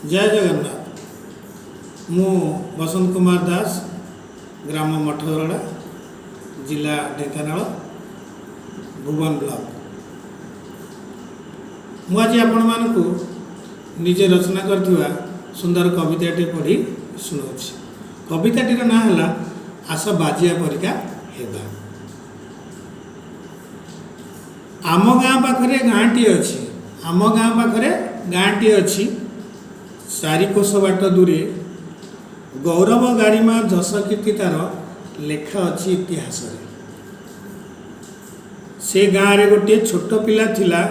जय जगन्नाथ। मु बसंत कुमार दास, ग्राम मठगरड़ा, जिला ढेंकानाल, भुवन ब्लॉक। मुझे आपण मानकु निजे रचना करथिबा सुंदर कविताटे पढ़ी सुनाउछि। कविताटीर ना है आस बाजिया परिका हेबा। आम गाँ पाखरे गाँटी अच्छी, आम गाँ पाखरे गाँटी अच्छी, चारि कोश बाट दूरे गौरव गारिमा जस कीर्ति तार लेखा अच्छी इतिहास रे। से गाँव रे गोटे छोट पिला थिला,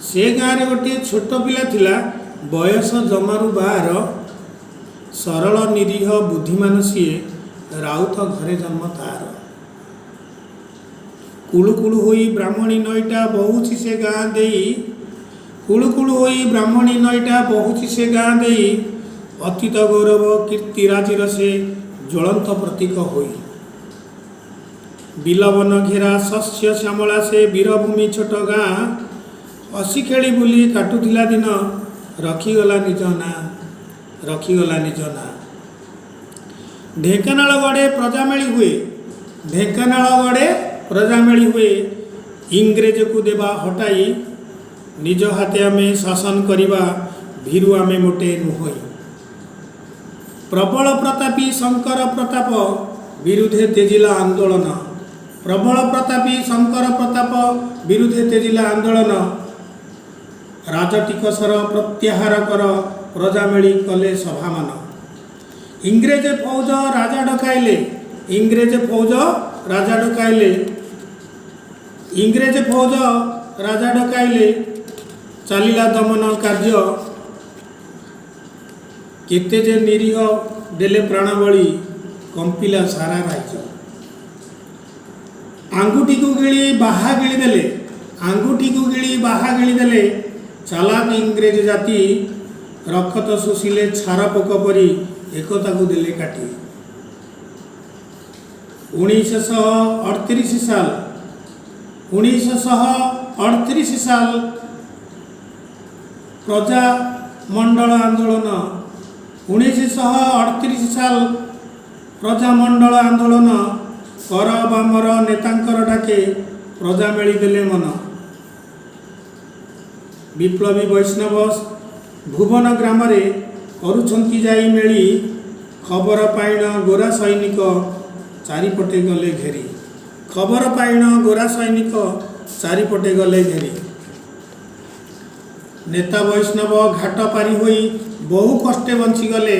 से गाँव रे गोटे छोट पिला थिला, बयस जमारू बार, सरल निरीह बुद्धिमान सीए राउत घरे जन्म तार। कुळु कुळु होई ब्राह्मणी नईटा बहुची से गाँ देई, कुळु कुळु होई ब्राह्मणी नईटा बहुची से गाँ देई, अतीत गौरव कीर्ति राजिर से ज्वलंत प्रतीक होई। बिलवन घेरा शस्य श्यामला से वीरभूमि छोट गाँ, हसी खेली बुली काटुथिला दिन रखीगला निज ना, रखीगला निज ना। ढेंकानाल गड़े प्रजामेली हुए, ढेंकानाल गड़े प्रजामेली हुए, इंग्रेज को देवा हटाई, निज हाथे आमे शासन करिबा भीरु आमे मोटे नुहई। प्रबल प्रतापी शंकर प्रताप विरुद्धे तेजिला आंदोलन, प्रबल प्रतापी शंकर प्रताप विरुद्धे तेजिला आंदोलन। राजटिकसर प्रत्याहार कर प्रजामेली कले सभामान। इंग्रेज फौज राजा डकाइले, इंग्रेज फौज राजा डकाइले, इंग्रेज फौज राजा डकाइले, चलिला दमन कार्य। केते जे निरीह देले प्राणबली, कंपिला सारा राज्य। आंगुठी को गिली बाहा गिली देले, आंगुठी को गिली बाहा गिली देले, चालाक इंग्रेज जाति रखत शोषिले छार पोक परी एकता को देले काटी। 1938 साल, 1938 साल प्रजा मंडल आंदोलन, 1938 साल प्रजा मंडल आंदोलन। कर बामर नेतांकर डाके प्रजामेली देले मन। विप्लवी वैष्णव भुवन ग्राम रे करुछंती जाई मेली, खबर पाइण गोरा सैनिक चारिपटे गले घेरी, खबर पाइण गोरा सैनिक चारिपटे गले घेरी। नेता वैष्णव घाट पारी होई बहु कष्टे बंची गले,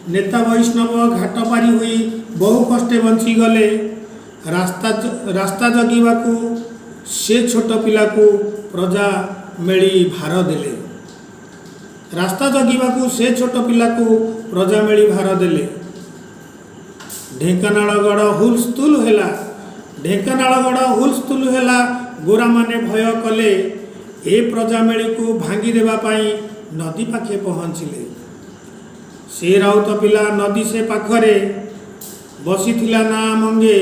नेता वैष्णव घाट पारी होई बहु कष्टे बंची गले। रास्ता जगिबाकू से छोट पिला को प्रजा मेली भार देले, रास्ता जगिबाकू से छोट पिला को प्रजा मेली भार देले। ढेंकानाल गड़ हुलस्थुल हेला, ढेंकानाल गड़ हुलस्थुल हेला, गोरा माने भय कले। ए प्रजामेली को भांगी देबा पाई नदी पाखे पहुँचिले। से राउत पिला नदी से पाखरे बसीथिला ना मंगे,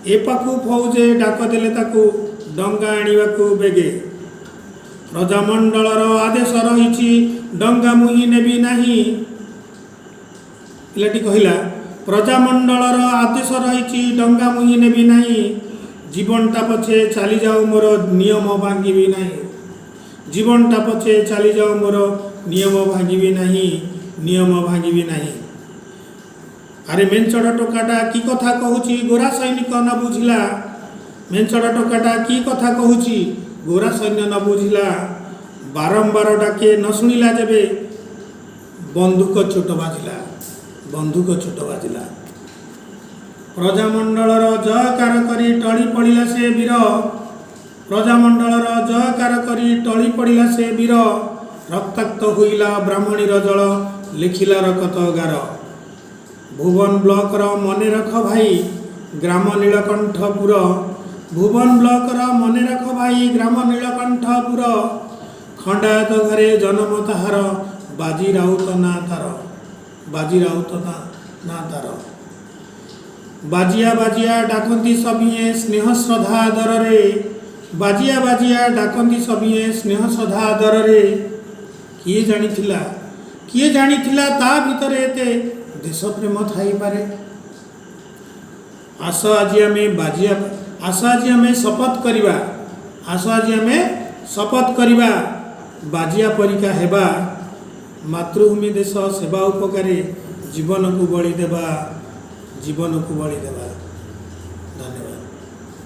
ए पाखु फौजे डाक देले ताकू डंगा आनिबाकू बेगे। प्रजामंडलर आदेश रही डंगा मुही नेबी नाही, पिलाटी कहिला प्रजामंडलर आदेश रही डंगा मुही नेबी नाही। जीवनटा पछे चली जाऊ मोर नियम भांगी नाही, जीवनटा पछे चली जाऊ मोर नियम भांगी नाही, नियम भांगी नाही। अरे मेंचड़ टोकाटा की कथा कहूची गोरा सैनिक न बुझिला, मेंचड़ टोकाटा की कथा कहूची गोरा सैन्य न बुझिला। बारंबार डाके न शुणिला जेबे बंदूक छोट बाजिला, बंदूक छोट बाजिला। प्रजामंडलर जयकार करी टली पड़िला से वीर, प्रजामंडलर जयकार करी टली पड़िला से वीर। रक्ताक्त होइला ब्राह्मणीर जल लिखिला रकत गार। भुवन ब्लॉक र मने रख भाई ग्राम नीलकंठपुर, भुवन ब्लॉक र मने रख भाई ग्राम नीलकंठपुर। खंडायत घरे जन्म ताहार, बाजी राउत ना तार, बाजी राउत ना तार। बाजिया बाजिया डाकती सभिए स्नेह श्रद्धा आदर रे, बाजिया बाजिया डाकती सभिए स्नेह श्रद्धा आदर रे। किए जानिथिला किए जानिथिला ता भितरे एते देश प्रेम थाई पारे। आस आज आम शपथ करवा, आस आज आम शपथ करवा बाजिया परिका हेबा, मातृभूमि देश सेवा उपकारे जीवन को बलि देवा, जीवन को बलि देवा। धन्यवाद।